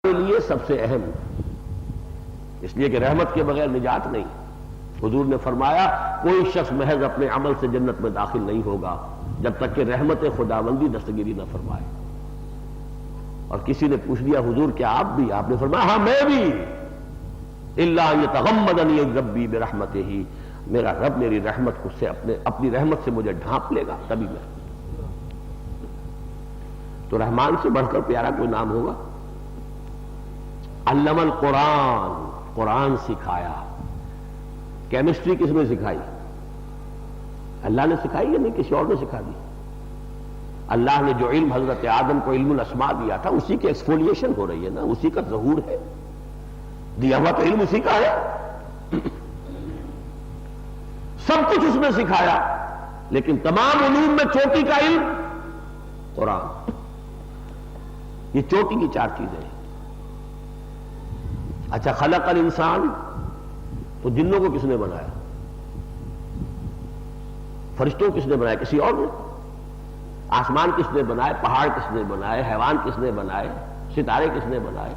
کے لیے سب سے اہم، اس لیے کہ رحمت کے بغیر نجات نہیں۔ حضور نے فرمایا کوئی شخص محض اپنے عمل سے جنت میں داخل نہیں ہوگا جب تک کہ رحمت خداوندی دستگیری نہ فرمائے۔ اور کسی نے پوچھ لیا حضور کیا آپ بھی؟ آپ نے فرمایا ہاں میں بھی، الا یتغمدنی ربی برحمتہ، میرا رب میری رحمت سے اپنی رحمت سے مجھے ڈھانپ لے گا تبھی میں۔ تو رحمان سے بڑھ کر پیارا کوئی نام ہوگا؟ علم القرآن، قرآن سکھایا۔ کیمسٹری کس نے سکھائی؟ اللہ نے سکھائی یا نہیں کسی اور نے سکھا دی؟ اللہ نے جو علم حضرت آدم کو علم الاسماء دیا تھا اسی کی ایکسفولیشن ہو رہی ہے نا، اسی کا ظہور ہے، دیا ہوا تو علم اسی کا ہے، سب کچھ اس نے سکھایا، لیکن تمام علوم میں چوٹی کا علم قرآن۔ یہ چوٹی کی چار چیزیں ہیں۔ اچھا خلق الانسان، تو جنوں کو کس نے بنایا؟ فرشتوں کس نے بنایا؟ کسی اور نے؟ آسمان کس نے بنائے؟ پہاڑ کس نے بنائے؟ حیوان کس نے بنائے؟ ستارے کس نے بنائے؟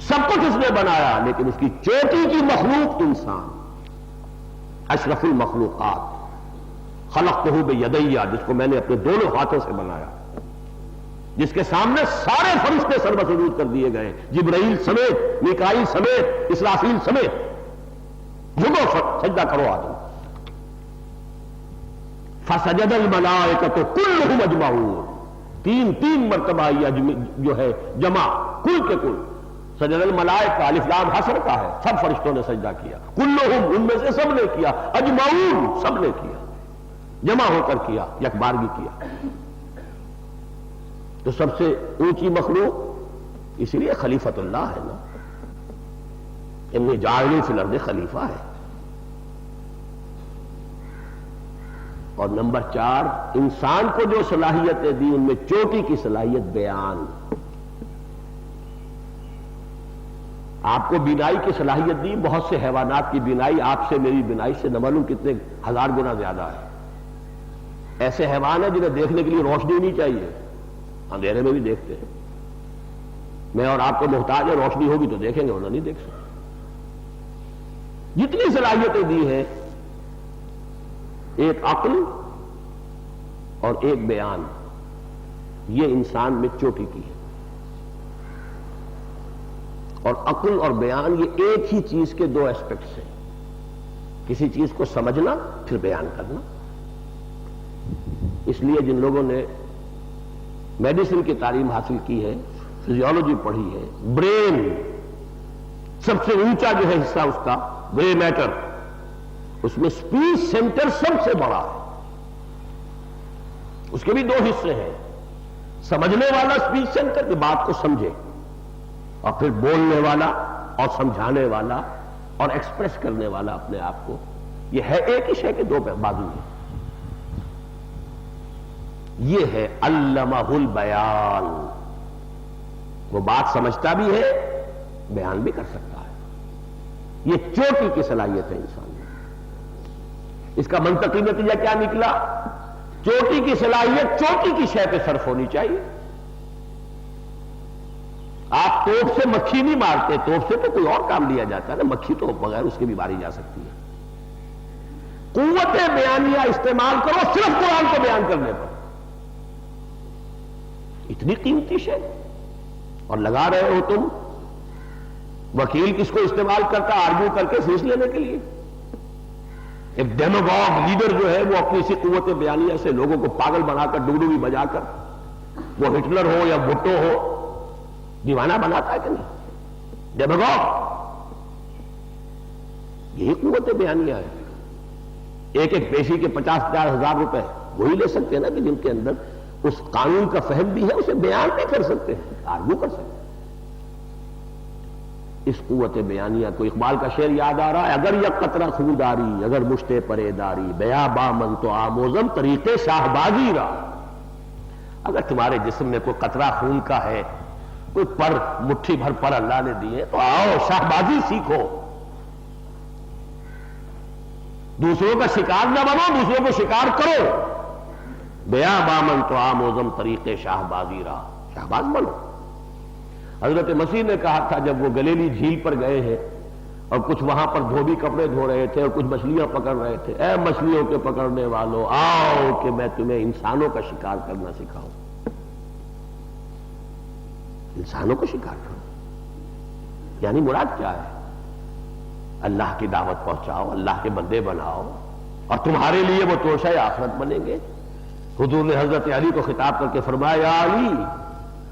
سب کچھ اس نے بنایا، لیکن اس کی چوٹی کی مخلوق انسان، اشرف المخلوقات، خلقتہ بیدی، جس کو میں نے اپنے دونوں ہاتھوں سے بنایا، جس کے سامنے سارے فرشتے سر بسجود کر دیے گئے، جبرائیل سمیت، میکائیل سمیت، اسرافیل سمیت، جھکو سجدہ کرو آدم۔ فسجد الملائکۃ کلھم اجمعون، تین مرتبہ یہ جو ہے جمع کل کے کل، سجد الملائکہ الف لام حصر کا ہے، سب فرشتوں نے سجدہ کیا، کلھم ان میں سے سب نے کیا، اجمعون سب نے کیا، جمع ہو کر کیا، یکبارگی کیا۔ تو سب سے اونچی مخلوق اس لیے خلیفۃ اللہ ہے نا، انی جاعل فی الارض خلیفہ ہے۔ اور نمبر 4، انسان کو جو صلاحیتیں دی ان میں چوٹی کی صلاحیت بیان۔ آپ کو بینائی کی صلاحیت دی، بہت سے حیوانات کی بینائی آپ سے میری بینائی سے نہ معلوم کتنے ہزار گنا زیادہ ہے۔ ایسے حیوان ہیں جنہیں دیکھنے کے لیے روشنی نہیں چاہیے، اندھیرے میں بھی دیکھتے ہیں۔ میں اور آپ کو محتاج ہے، روشنی ہوگی تو دیکھیں گے ورنہ نہیں دیکھ سکتے۔ جتنی صلاحیتیں دی ہیں، ایک عقل اور ایک بیان، یہ انسان میں چوٹی کی ہے۔ اور عقل اور بیان یہ ایک ہی چیز کے دو ایسپیکٹس ہیں، کسی چیز کو سمجھنا پھر بیان کرنا۔ اس لیے جن لوگوں نے میڈیسن کی تعلیم حاصل کی ہے، فزیولوجی پڑھی ہے، برین سب سے اونچا جو ہے حصہ اس کا گرے میٹر، اس میں اسپیچ سینٹر سب سے بڑا ہے، اس کے بھی دو حصے ہیں، سمجھنے والا اسپیچ سینٹر کی بات کو سمجھے، اور پھر بولنے والا اور سمجھانے والا اور ایکسپریس کرنے والا اپنے آپ کو۔ یہ ہے ایک ہی شے کے دو بازو ہیں۔ یہ ہے علمہ البیان، وہ بات سمجھتا بھی ہے، بیان بھی کر سکتا ہے۔ یہ چوٹی کی صلاحیت ہے انسان میں۔ اس کا منطقی نتیجہ کیا نکلا؟ چوٹی کی صلاحیت چوٹی کی شے پہ صرف ہونی چاہیے۔ آپ توپ سے مکھی نہیں مارتے، توپ سے تو کوئی اور کام لیا جاتا ہے نا، مکھی تو بغیر اس کے بھی ماری جا سکتی ہے۔ قوت بیانیہ استعمال کرو صرف قرآن کو بیان کرنے پر، اتنی قیمتی شے، اور لگا رہے ہو تم۔ وکیل کس کو استعمال کرتا؟ آرگو کر کے فیس لینے کے لیے۔ ایک ڈیموگوگ لیڈر جو ہے وہ اپنی اسی قوت بیانیہ سے لوگوں کو پاگل بنا کر ڈگڈگی بجا کر، وہ ہٹلر ہو یا بھٹو ہو، دیوانہ بناتا ہے کہ نہیں؟ ڈیموگوگ، یہی قوت بیانیہ ہے۔ ایک ایک پیشی کے 50,000 ہزار روپے وہی لے سکتے ہیں نا کہ جن کے اندر اس قانون کا فہم بھی ہے، اسے بیان بھی کر سکتے ہیں، آرگو کر سکتے ہیں۔ اس قوت بیانیہ کو اقبال کا شعر یاد آ رہا ہے، اگر یک قطرہ خوداری، اگر مشتے پرے داری، بیا بامن تو آموزم طریقے شاہبازی را۔ اگر تمہارے جسم میں کوئی قطرہ خون کا ہے، کوئی پر مٹھی بھر پر اللہ نے دیے، تو آؤ شاہبازی سیکھو، دوسروں کا شکار نہ بنو، دوسروں کو شکار کرو۔ بیا بامن تو آموزم طریقے شاہبازی را، شاہباز بنو۔ حضرت مسیح نے کہا تھا جب وہ گلیلی جھیل پر گئے ہیں اور کچھ وہاں پر دھوبی کپڑے دھو رہے تھے اور کچھ مچھلیاں پکڑ رہے تھے، اے مچھلیوں کے پکڑنے والوں آؤ کہ میں تمہیں انسانوں کا شکار کرنا سکھاؤں، انسانوں کو شکار کرو۔ یعنی مراد کیا ہے؟ اللہ کی دعوت پہنچاؤ، اللہ کے بندے بناؤ، اور تمہارے لیے وہ توشہ آخرت بنیں گے۔ حضور نے حضرت علی کو خطاب کر کے فرمایا یا علی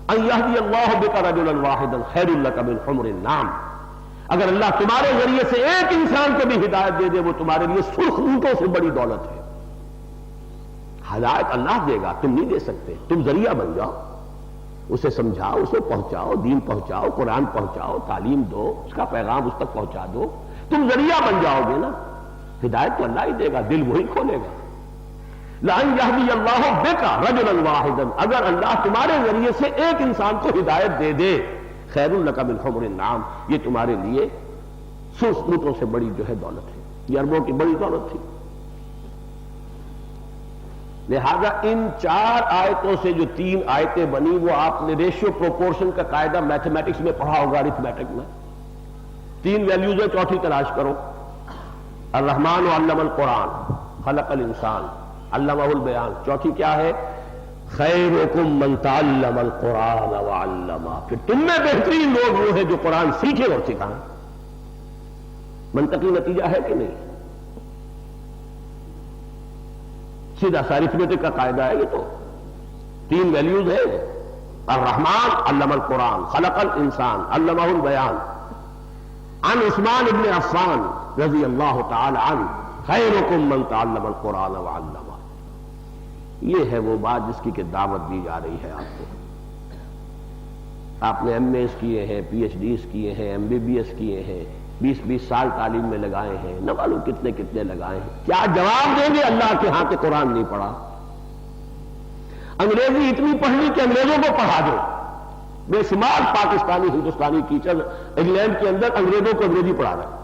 ان یہدی اللہ بک رجلا واحدا خیر لک من حمر النعم، اگر اللہ تمہارے ذریعے سے ایک انسان کو بھی ہدایت دے دے وہ تمہارے لیے سرخ اونٹوں سے بڑی دولت ہے۔ ہدایت اللہ دے گا، تم نہیں دے سکتے، تم ذریعہ بن جاؤ، اسے سمجھاؤ، اسے پہنچاؤ، دین پہنچاؤ، قرآن پہنچاؤ، تعلیم دو، اس کا پیغام اس تک پہنچا دو، تم ذریعہ بن جاؤ گے نا۔ ہدایت تو اللہ ہی دے گا، دل وہی کھولے گا۔ لَأَن يَهْدِيَ اللَّهُ بِكَ رَجُلًا وَاحِدًا، اگر اللہ تمہارے ذریعے سے ایک انسان کو ہدایت دے دے، خیر لک من حمر النعم، یہ تمہارے لیے سرخ اونٹوں سے بڑی جو ہے دولت ہے، یہ عربوں کی بڑی دولت تھی۔ لہذا ان 4 آیتوں سے جو 3 آیتیں بنی وہ آپ نے ریشیو پروپورشن کا قاعدہ میتھمیٹکس میں پڑھا ہوگا، ارتھمیٹک میں 3 ویلیوز ہیں، چوتھی تلاش کرو۔ الرحمن علم القرآن خلق الانسان علمہ البیان، چوتھی کیا ہے؟ خیرکم من تعلم القرآن وعلمہ، پھر تم میں بہترین لوگ وہ ہیں جو قرآن سیکھے اور سکھائیں۔ منطقی نتیجہ ہے کہ نہیں؟ سیدھا سا ارتھمیٹک کا قاعدہ ہے یہ تو، 3 ویلیوز ہیں، الرحمن علم القرآن خلق الانسان علمہ البیان، عن عثمان ابن عفان رضی اللہ تعالی عنہ خیرکم من تعلم القرآن وعلمہ۔ یہ ہے وہ بات جس کی کہ دعوت دی جا رہی ہے آپ کو۔ آپ نے ایم ایس کیے ہیں، پی ایچ ڈیز کیے ہیں، ایم بی بی ایس کیے ہیں، 20 سال تعلیم میں لگائے ہیں، نہ معلوم کتنے لگائے ہیں، کیا جواب دیں گے اللہ کے ہاں کہ قرآن نہیں پڑھا؟ انگریزی اتنی پڑھ لی کہ انگریزوں کو پڑھا دو، بے شمار پاکستانی ہندوستانی ٹیچر انگلینڈ کے اندر انگریزوں کو انگریزی پڑھا رہے ہیں،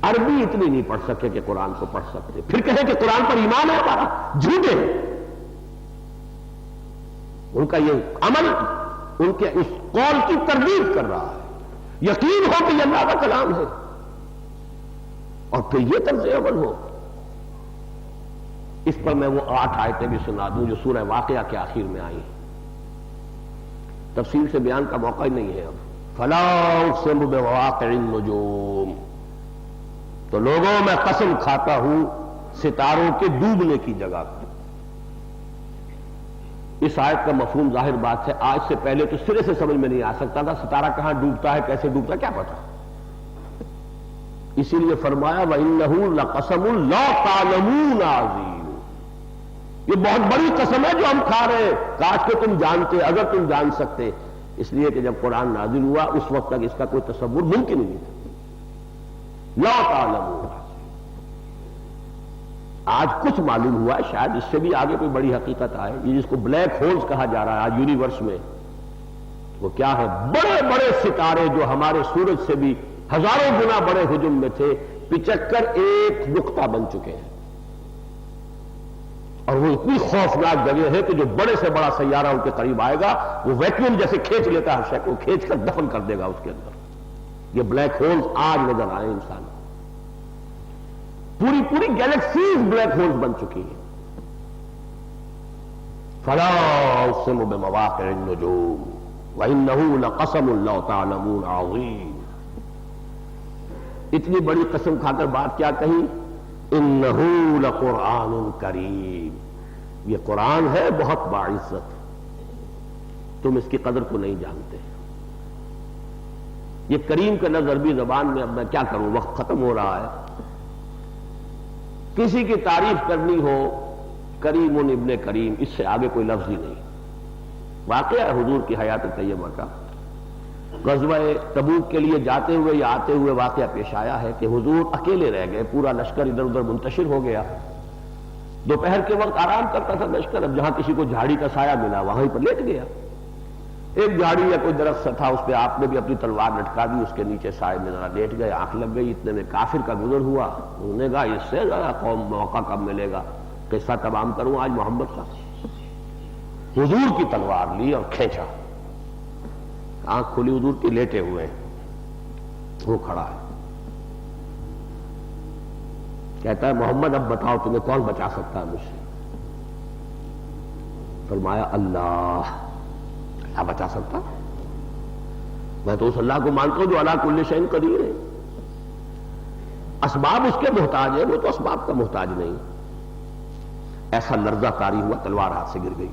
عربی اتنی نہیں پڑھ سکے کہ قرآن کو پڑھ سکتے، پھر کہیں کہ قرآن پر ایمان ہے ہمارا، جھوٹے ہیں۔ ان کا یہ عمل ان کے اس قول کی تردید کر رہا ہے، یقین ہو کہ یہ اللہ کا کلام ہے، اور پھر یہ طرز عمل ہو۔ اس پر میں وہ 8 آیتیں بھی سنا دوں جو سورہ واقعہ کے آخر میں آئی، تفصیل سے بیان کا موقع ہی نہیں ہے اب۔ فَلَا أُقْسِمُ بِمَوَاقِعِ النُّجُومِ، تو لوگوں میں قسم کھاتا ہوں ستاروں کے ڈوبنے کی جگہ پر۔ اس آیت کا مفہوم ظاہر بات ہے آج سے پہلے تو سرے سے سمجھ میں نہیں آ سکتا تھا، ستارہ کہاں ڈوبتا ہے، کیسے ڈوبتا ہے، کیا پتا۔ اسی لیے فرمایا وَإِنَّهُ لَقَسَمٌ لَوْ تَعْلَمُونَ عَظِيمٌ، یہ بہت بڑی قسم ہے جو ہم کھا رہے ہیں، کاش کہ تم جانتے، اگر تم جان سکتے۔ اس لیے کہ جب قرآن نازل ہوا اس وقت تک اس کا کوئی تصور ممکن ہی نہیں تھا۔ لا تعلمون، آج کچھ معلوم ہوا ہے، شاید اس سے بھی آگے کوئی بڑی حقیقت آئے۔ یہ جس کو بلیک ہولز کہا جا رہا ہے آج یونیورس میں، وہ کیا ہے؟ بڑے بڑے ستارے جو ہمارے سورج سے بھی ہزاروں گنا بڑے حجم میں تھے، پچک کر ایک نقطہ بن چکے ہیں، اور وہ اتنی خوفناک جگہ ہے کہ جو بڑے سے بڑا سیارہ ان کے قریب آئے گا وہ ویکیوم جیسے کھینچ لیتا ہے ہر شے کو، کھینچ کر دفن کر دے گا اس کے اندر۔ یہ بلیک ہولز آج نظر آئے انسان، پوری گیلیکسیز بلیک ہولز بن چکی ہیں۔ فلا اقسم بمواقع النجوم وانه لقسم لو تعلمون عظیم، اتنی بڑی قسم کھا کر بات کیا کہی؟ انه لقرآن کریم، یہ قرآن ہے بہت باعزت، تم اس کی قدر کو نہیں جانتے۔ یہ کریم کا لفظ عربی زبان میں، اب میں کیا کروں، وقت ختم ہو رہا ہے، کسی کی تعریف کرنی ہو کریم ابن کریم، اس سے آگے کوئی لفظ ہی نہیں۔ واقعہ ہے حضور کی حیات طیبہ کا، غزوہ تبوک کے لیے جاتے ہوئے یا آتے ہوئے واقعہ پیش آیا ہے کہ حضور اکیلے رہ گئے، پورا لشکر ادھر ادھر منتشر ہو گیا، دوپہر کے وقت آرام کرتا تھا لشکر، اب جہاں کسی کو جھاڑی کا سایہ ملا وہیں پر لیٹ گیا، ایک جھاڑی یا کوئی درخت تھا اس پہ آپ نے بھی اپنی تلوار لٹکا دی، اس کے نیچے سائے میں ذرا لیٹ گئے، آنکھ لگ گئی، اتنے میں کافر کا گزر ہوا، انہوں نے کہا اس سے ذرا قوم موقع کب ملے گا، قصہ تمام کروں آج محمد کا۔ حضور کی تلوار لی اور کھینچا، آنکھ کھلی حضور کی، لیٹے ہوئے ہیں، وہ کھڑا ہے، کہتا ہے محمد اب بتاؤ تمہیں کون بچا سکتا ہے مجھ سے؟ فرمایا اللہ بچا سکتا، میں تو اس اللہ کو مانتا ہوں جو علی کل شیء قدیر ہے، اسباب اس کے محتاج ہے، وہ تو اسباب کا محتاج نہیں۔ ایسا لرزہ طاری ہوا، تلوار ہاتھ سے گر گئی۔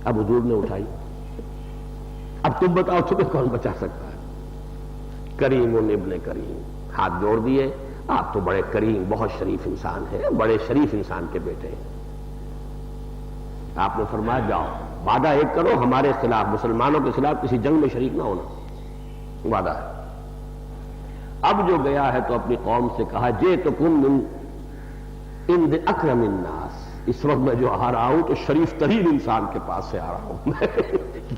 اب حضور نے اٹھائی، اب تم بتاؤ تمہیں کون بچا سکتا ہے؟ کریم ابن کریم، ہاتھ جوڑ دیے، آپ تو بڑے کریم بہت شریف انسان ہیں، بڑے شریف انسان کے بیٹے ہیں۔ آپ نے فرمایا جاؤ وعدہ ایک کرو، ہمارے خلاف مسلمانوں کے خلاف کسی جنگ میں شریک نہ ہونا، وعدہ ہے۔ اب جو گیا ہے تو اپنی قوم سے کہا جئتکم من عند اکرم الناس، اس وقت میں جو آ رہا ہوں تو شریف ترین انسان کے پاس سے آ رہا ہوں۔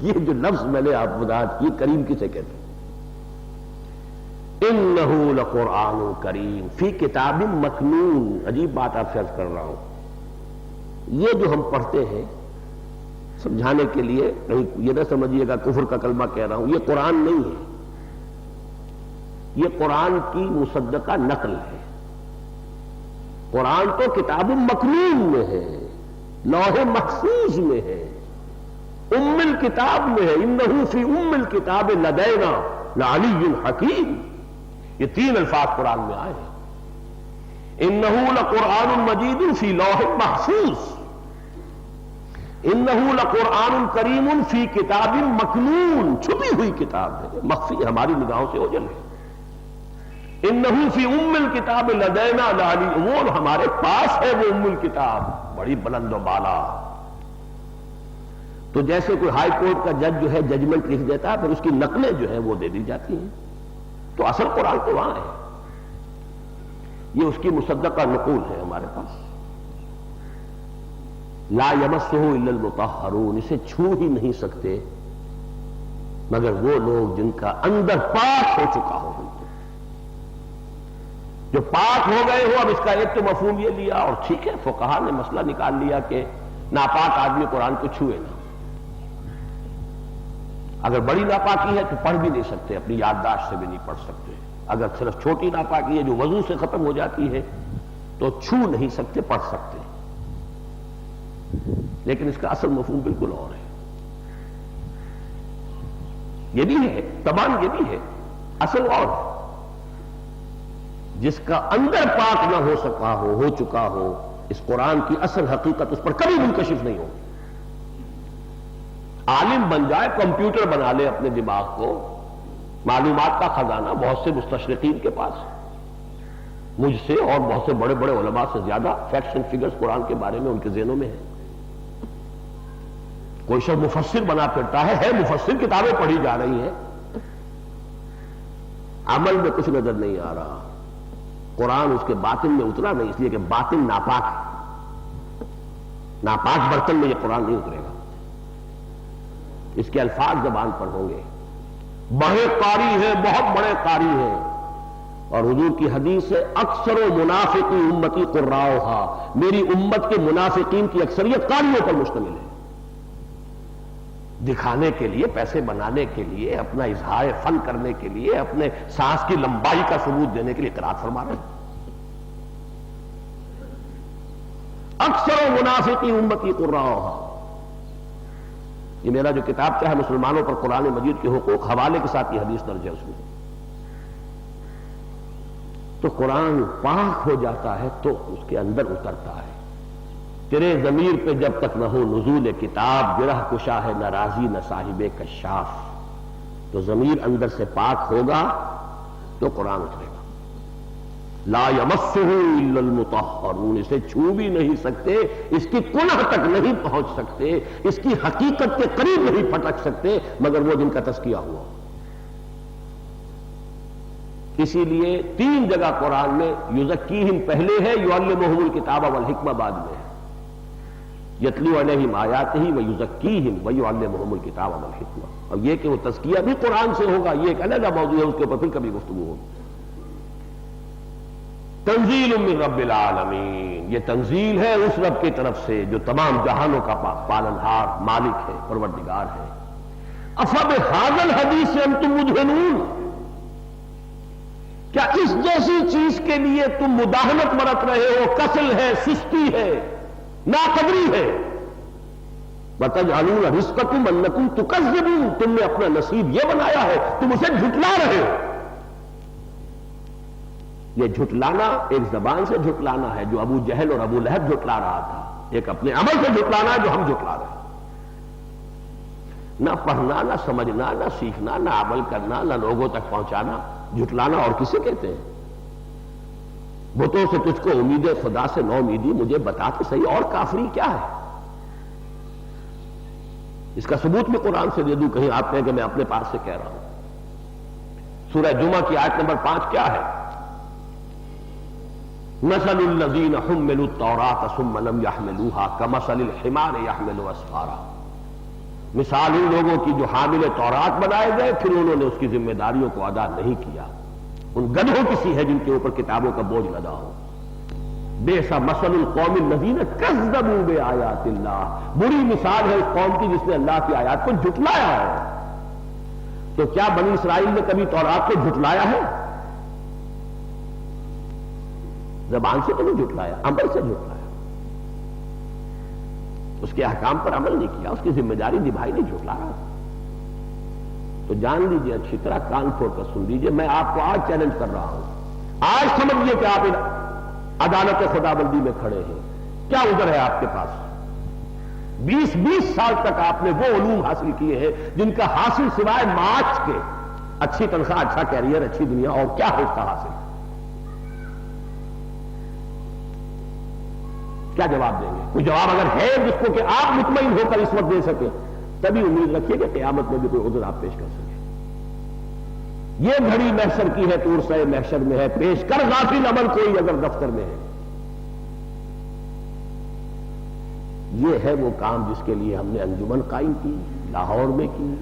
یہ جو لفظ میں نے آپ وضاحت کی، کریم کسے کہتے ہیں؟ انہ لقرآن کریم فی کتاب مکنون۔ عجیب بات آپ سے عرض کر رہا ہوں، یہ جو ہم پڑھتے ہیں سمجھانے کے لیے، کہیں یہ نہ سمجھیے گا کفر کا کلمہ کہہ رہا ہوں، یہ قرآن نہیں ہے، یہ قرآن کی مصدقہ نقل ہے۔ قرآن تو کتاب مکنون میں ہے، لوح محفوظ میں ہے، ام الکتاب میں ہے، انہ فی ام الکتاب لدینا لعلی حکیم، یہ تین الفاظ قرآن میں آئے ہیں۔ انہ لقرآن مجید فی لوح محفوظ، انہ لقرآن کریم فی کتاب مکنون، چھپی ہوئی کتاب ہے، مخفی، ہماری نگاہوں سے اوجھل ہے۔ انہ فی ام الکتاب لدینا لعلی، وہ ہمارے پاس ہے وہ ام الکتاب، بڑی بلند و بالا۔ تو جیسے کوئی ہائی کورٹ کا جج جو ہے ججمنٹ لکھ دیتا ہے، پھر اس کی نقلیں جو ہے وہ دے دی جاتی ہیں، تو اصل قرآن تو وہاں ہے، یہ اس کی مصدقہ نقول ہے ہمارے پاس۔ لا یمسہ الا المطہرون، اسے چھو ہی نہیں سکتے مگر وہ لوگ جن کا اندر پاک ہو چکا ہو، جو پاک ہو گئے ہو۔ اب اس کا ایک تو مفہوم یہ لیا، اور ٹھیک ہے فقہا نے مسئلہ نکال لیا کہ ناپاک آدمی قرآن کو چھوئے نہ، اگر بڑی ناپاکی ہے تو پڑھ بھی نہیں سکتے، اپنی یادداشت سے بھی نہیں پڑھ سکتے، اگر صرف چھوٹی ناپاکی ہے جو وضو سے ختم ہو جاتی ہے تو چھو نہیں سکتے، پڑھ سکتے، لیکن اس کا اصل مفہوم بالکل اور ہے۔ یہ بھی ہے، تمام یہ بھی ہے، اصل اور ہے۔ جس کا اندر پاک نہ ہو سکا ہو چکا ہو، اس قرآن کی اصل حقیقت اس پر کبھی منکشف نہیں ہوگی۔ عالم بن جائے، کمپیوٹر بنا لے اپنے دماغ کو، معلومات کا خزانہ بہت سے مستشرقین کے پاس، مجھ سے اور بہت سے بڑے بڑے علماء سے زیادہ فیکٹس اینڈ فگرز قرآن کے بارے میں ان کے ذہنوں میں ہے۔ کوئی شخص مفسر بنا پھرتا ہے مفسر، کتابیں پڑھی جا رہی ہیں، عمل میں کچھ نظر نہیں آ رہا۔ قرآن اس کے باطن میں اترا نہیں، اس لیے کہ باطن ناپاک ہے، ناپاک برتن میں یہ قرآن نہیں اترے گا۔ اس کے الفاظ زبان پر ہوں گے، بڑے قاری ہیں، بہت بڑے قاری ہیں، اور حضور کی حدیث ہے اکثر و منافقی امتی قراؤہا، میری امت کے منافقین کی اکثریت قاریوں پر مشتمل ہے۔ دکھانے کے لیے، پیسے بنانے کے لیے، اپنا اظہار فن کرنے کے لیے، اپنے سانس کی لمبائی کا ثبوت دینے کے لیے قرات فرما رہے ہیں۔ اکثر و منافقی امتی قراؤہا، یہ میرا جو کتاب چاہے مسلمانوں پر قرآن مجید کے حقوق، حوالے کے ساتھ یہ حدیث درج ہے اس میں۔ تو قرآن پاک ہو جاتا ہے تو اس کے اندر اترتا ہے۔ تیرے ضمیر پہ جب تک نہ ہو نزول کتاب، گرہ کشا ہے نہ راضی نہ صاحب کشاف، تو ضمیر اندر سے پاک ہوگا تو قرآن اترے گا۔ لا یمسہ الا المطہرون، اسے چھو بھی نہیں سکتے، اس کی کنہ تک نہیں پہنچ سکتے، اس کی حقیقت کے قریب نہیں پھٹک سکتے مگر وہ جن کا تزکیہ ہوا۔ اسی لیے تین جگہ قرآن میں یزکیہم پہلے ہے، یعلمہم الکتاب والحکمہ بعد میں ہے۔ یتلو علیہم آیاتہ ویزکیہم ویعلمہم الکتاب والحکمہ، اور یہ کہ وہ تزکیہ بھی قرآن سے ہوگا یہ ایک علیحدہ موضوع ہے، اس کے اوپر پھر کبھی گفتگو ہوگی۔ تنزیل من رب العالمین، یہ تنزیل ہے اس رب کی طرف سے جو تمام جہانوں کا پالنہار، مالک ہے، پروردگار ہے۔ افبہذا الحدیث انتم مدہنون، کیا اس جیسی چیز کے لیے تم مداہنت برت رہے ہو؟ کسل ہے، سستی ہے، ناقدری ہے۔ وَتَجْعَلُونَ رِزْقَكُمْ أَنَّكُمْ تُكَذِّبُونَ، تم نے اپنا نصیب یہ بنایا ہے، تم اسے جھٹلا رہے ہو۔ یہ جھٹلانا ایک زبان سے جھٹلانا ہے جو ابو جہل اور ابو لہب جھٹلا رہا تھا، ایک اپنے عمل سے جھٹلانا ہے جو ہم جھٹلا رہے ہیں۔ نہ پڑھنا، نہ سمجھنا، نہ سیکھنا، نہ عمل کرنا، نہ لوگوں تک پہنچانا، جھٹلانا اور کسے کہتے ہیں؟ بتوں سے تجھ کو امید خدا سے نو امیدی، مجھے بتا تو صحیح اور کافری کیا ہے؟ اس کا ثبوت میں قرآن سے دے دوں، کہیں آپ کہیں کہ میں اپنے پاس سے کہہ رہا ہوں۔ سورہ جمعہ کی آیت نمبر 5 کیا ہے؟ مثل الذین حملوا التوراۃ ثم لم يحملوها كمثل الحمار يحمل اسفارا، مثال ان لوگوں کی جو حامل تورات بنائے گئے پھر انہوں نے اس کی ذمہ داریوں کو ادا نہیں کیا، ان گدھوں کی سی ہے جن کے اوپر کتابوں کا بوجھ لدا ہو۔ بئس مثل القوم الذین کذبوا بآیات اللہ، بری مثال ہے اس قوم کی جس نے اللہ کی آیات کو جھٹلایا ہے۔ تو کیا بنی اسرائیل نے کبھی تورات کو جھٹلایا ہے؟ زبان سے تو نہیں جھٹلایا، عمل سے جھٹلایا، اس کے احکام پر عمل نہیں کیا، اس کی ذمہ داری نبھائی نہیں، جھٹلا رہا۔ تو جان لیجیے، اچھی طرح کان کھول کر سن لیجیے، میں آپ کو آج چیلنج کر رہا ہوں، آج سمجھیے کہ آپ عدالت خدا بندی میں کھڑے ہیں۔ کیا عذر ہے آپ کے پاس؟ 20 سال تک آپ نے وہ علوم حاصل کیے ہیں جن کا حاصل سوائے مارچ کے اچھی تنخواہ، اچھا کیریئر، اچھی دنیا، اور کیا ہے اس کا حاصل؟ کیا جواب دیں گے؟ کوئی جواب اگر ہے جس کو کہ آپ مطمئن ہو کر اس وقت دے سکیں، تبھی امید رکھیے کہ قیامت میں بھی کوئی عذر آپ پیش کر سکیں۔ یہ گھڑی محشر کی ہے، طور سے محشر میں ہے، پیش کر غافل عمل کوئی اگر دفتر میں ہے۔ یہ ہے وہ کام جس کے لیے ہم نے انجمن قائم کی، لاہور میں کی۔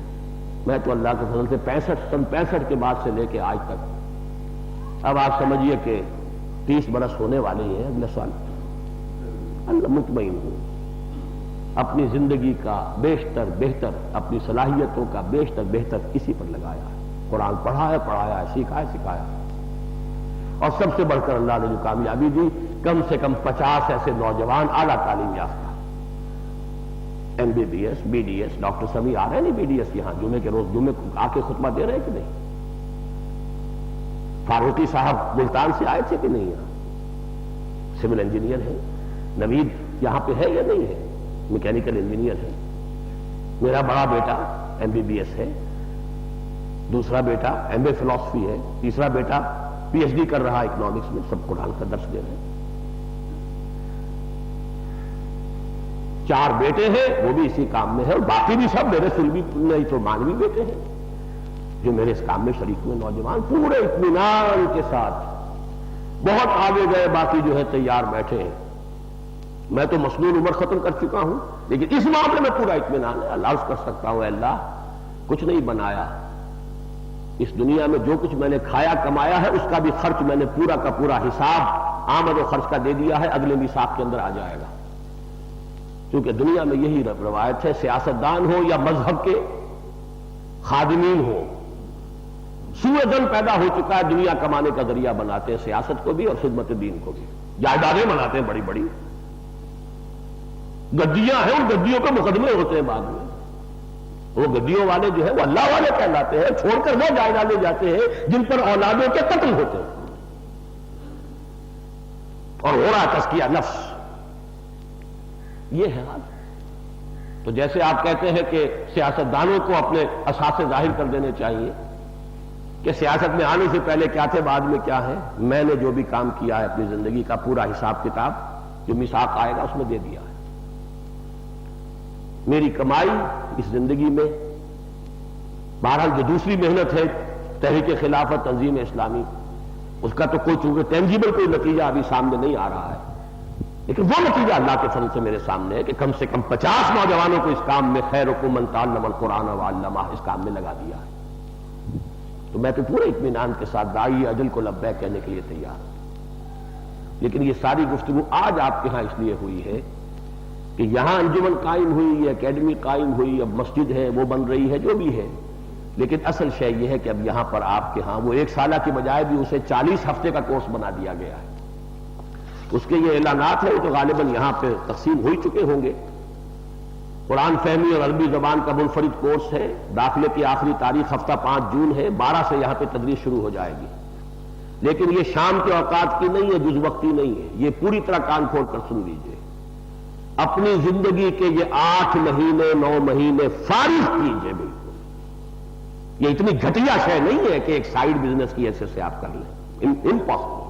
میں تو اللہ کے فضل سے 65 کے بعد سے لے کے آج تک، اب آپ سمجھیے کہ 30 برس ہونے والے ہیں اگلے سال۔ اللہ مطمئن ہوں، اپنی زندگی کا بیشتر بہتر، اپنی صلاحیتوں کا بیشتر بہتر اسی پر لگایا ہے۔ قرآن پڑھا ہے، پڑھایا ہے، سیکھا ہے، سکھایا ہے، اور سب سے بڑھ کر اللہ نے جو کامیابی دی، کم سے کم 50 ایسے نوجوان اعلیٰ تعلیم یافتہ، MBBS BDS، ڈاکٹر سبھی آ رہے ہیں نہیں BDS یہاں، جمعے کے روز جمعے آ کے خطبہ دے رہے ہیں کہ نہیں؟ فاروقی صاحب ملتان سے آئے تھے کہ نہیں یہاں؟ سول انجینئر ہیں۔ نوید یہاں پہ ہے یا نہیں ہے؟ میکینیکل انجینئر ہے۔ میرا بڑا بیٹا MBBS ہے، دوسرا بیٹا MA فلسفی ہے، تیسرا بیٹا PhD کر رہا اکنامکس میں، سب قرآن کا درس دے رہے ہیں۔ 4 بیٹے ہیں، وہ بھی اسی کام میں ہے، اور باقی بھی سب میرے سلبی نہیں تو مانوی بیٹے ہیں جو میرے اس کام میں شریک ہوئے، نوجوان پورے اطمینان کے ساتھ بہت آگے گئے، باقی جو ہے تیار بیٹھے ہیں۔ میں تو مسنون عمر ختم کر چکا ہوں، لیکن اس معاملے میں پورا اطمینان ہے۔ اللہ عرض کر سکتا ہوں، اے اللہ کچھ نہیں بنایا، اس دنیا میں جو کچھ میں نے کھایا کمایا ہے اس کا بھی خرچ میں نے پورا کا پورا حساب آمد و خرچ کا دے دیا ہے، اگلے میثاق کے اندر آ جائے گا۔ کیونکہ دنیا میں یہی روایت ہے، سیاستدان ہو یا مذہب کے خادمین ہو، سوء ظن پیدا ہو چکا ہے، دنیا کمانے کا ذریعہ بناتے ہیں سیاست کو بھی اور خدمت دین کو بھی، جائیدادیں بناتے ہیں بڑی بڑی، گدیاں ہیں، ان گدیوں کے مقدمے ہوتے ہیں بعد میں، وہ گدیوں والے جو ہے وہ اللہ والے کہلاتے ہیں، چھوڑ کر وہ جائیدادیں جاتے ہیں جن پر اولادوں کے قتل ہوتے ہیں، اور ہو رہا تزکیہ نفس۔ یہ ہے حال۔ تو جیسے آپ کہتے ہیں کہ سیاستدانوں کو اپنے اثاثے ظاہر کر دینے چاہیے کہ سیاست میں آنے سے پہلے کیا تھے، بعد میں کیا ہے، میں نے جو بھی کام کیا ہے اپنی زندگی کا پورا حساب کتاب جو میثاق آئے گا اس میں دے دیا ہے۔ میری کمائی اس زندگی میں، بہرحال جو دوسری محنت ہے تحریک خلافت تنظیم اسلامی، اس کا تو کوئی چونکہ ٹینجیبل کوئی نتیجہ ابھی سامنے نہیں آ رہا ہے، لیکن وہ نتیجہ اللہ کے فضل سے میرے سامنے ہے کہ کم سے کم 50 نوجوانوں کو اس کام میں، خیرکم من تعلم القرآن وعلمہ، اس کام میں لگا دیا ہے۔ تو میں تو پورے اطمینان کے ساتھ داعی اجل کو لبیک کہنے کے لیے تیار ہوں۔ لیکن یہ ساری گفتگو آج آپ کے ہاں اس لیے ہوئی ہے کہ یہاں انجمن قائم ہوئی، یہ اکیڈمی قائم ہوئی، اب مسجد ہے، وہ بن رہی ہے، جو بھی ہے، لیکن اصل شے یہ ہے کہ اب یہاں پر آپ کے ہاں وہ 1 سالہ کی بجائے بھی اسے 40 ہفتے کا کورس بنا دیا گیا ہے۔ اس کے یہ اعلانات ہیں تو غالباً یہاں پہ تقسیم ہو چکے ہوں گے۔ قرآن فہمی اور عربی زبان کا منفرد کورس ہے، داخلے کی آخری تاریخ ہفتہ 5 جون ہے، 12 سے یہاں پہ تدریس شروع ہو جائے گی، لیکن یہ شام کے اوقات کی نہیں ہے، جز وقتی نہیں ہے، یہ پوری طرح کان کھول کر سن لیجئے۔ اپنی زندگی کے یہ 8 مہینے 9 مہینے فارغ کیجئے، بالکل یہ اتنی گھٹیا شے نہیں ہے کہ ایک سائیڈ بزنس کی حیثیت سے آپ کر لیں، امپاسبل۔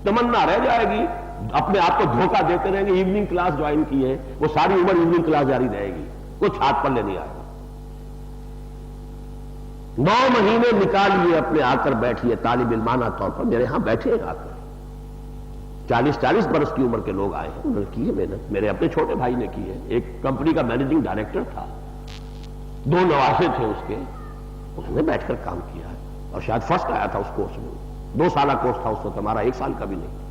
تمنا رہ جائے گی، اپنے آپ کو دھوکہ دیتے رہیں گے، ایوننگ کلاس جوائن کی ہے، وہ ساری عمر ایوننگ کلاس جاری رہے گی، کچھ ہاتھ پلے نہیں آئے گا۔ 9 مہینے نکالیے، اپنے آ کر بیٹھیے طالب علمانہ طور پر، میرے ہاں بیٹھے آ کر 40 برس کی عمر کے لوگ آئے ہیں، انہوں نے کی ہے محنت، میرے اپنے چھوٹے بھائی نے کی ہے، ایک کمپنی کا مینیجنگ ڈائریکٹر تھا، 2 نواسے تھے اس کے، انہوں نے بیٹھ کر کام کیا ہے اور شاید فرسٹ آیا تھا اس کورس میں۔ 2 سالہ کورس تھا اس وقت، ہمارا 1 سال کا بھی نہیں۔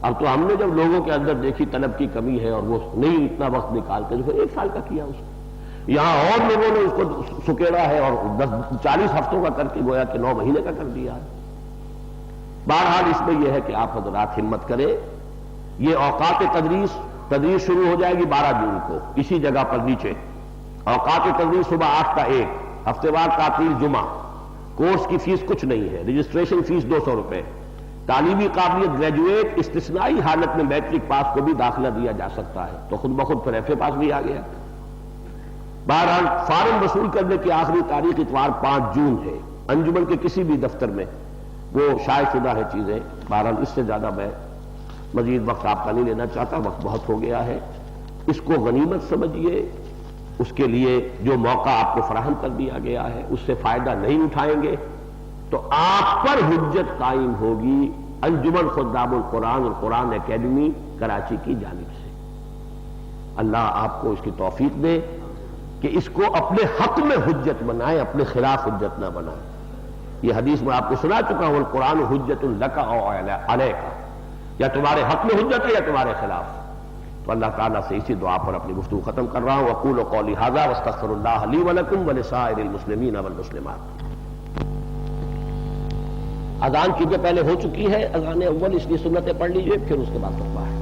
اب تو ہم نے جب لوگوں کے اندر دیکھی طلب کی کمی ہے اور وہ نہیں اتنا وقت نکالتے، تو پھر 1 سال کا کیا اس کو۔ یہاں اور لوگوں نے اس کو سکیڑا ہے اور 40 ہفتوں کا کر کے گویا کہ 9 مہینے کا کر دیا ہے۔ بہرحال اس میں یہ ہے کہ آپ حضرات ہمت کریں، یہ اوقات تدریس شروع ہو جائے گی 12 جون کو اسی جگہ پر نیچے۔ اوقات تدریس صبح 8 تا 1، ہفتے وار تعطیل جمعہ، کورس کی فیس کچھ نہیں ہے، رجسٹریشن فیس 200 روپے، تعلیمی قابلیت گریجویٹ، استثنائی حالت میں میٹرک پاس کو بھی داخلہ دیا جا سکتا ہے، تو خود بخود پھر ایف اے پاس بھی آ گیا۔ بہرحال فارم وصول کرنے کی آخری تاریخ اتوار 5 جون ہے، انجمن کے کسی بھی دفتر میں وہ شائع شدہ ہے چیزیں۔ بہرحال اس سے زیادہ میں مزید وقت آپ کا نہیں لینا چاہتا، وقت بہت ہو گیا ہے، اس کو غنیمت سمجھیے، اس کے لیے جو موقع آپ کو فراہم کر دیا گیا ہے اس سے فائدہ نہیں اٹھائیں گے تو آپ پر حجت قائم ہوگی انجمن خدام القرآن اور قرآن اکیڈمی کراچی کی جانب سے۔ اللہ آپ کو اس کی توفیق دے کہ اس کو اپنے حق میں حجت بنائے، اپنے خلاف حجت نہ بنائے۔ یہ حدیث میں آپ کو سنا چکا ہوں، القرآن حجت لک او علیک، یا تمہارے حق میں حجت ہے یا تمہارے خلاف۔ تو اللہ تعالیٰ سے اسی دعا پر اپنی گفتگو ختم کر رہا ہوں۔ اقول قولی ھذا واستغفر اللہ لی ولکم ولسائر المسلمین والمسلمات۔ اذان چونکہ پہلے ہو چکی ہے، اذان اول، اس لیے سنتیں پڑھ لیجئے، پھر اس کے بعد خطبہ ہے۔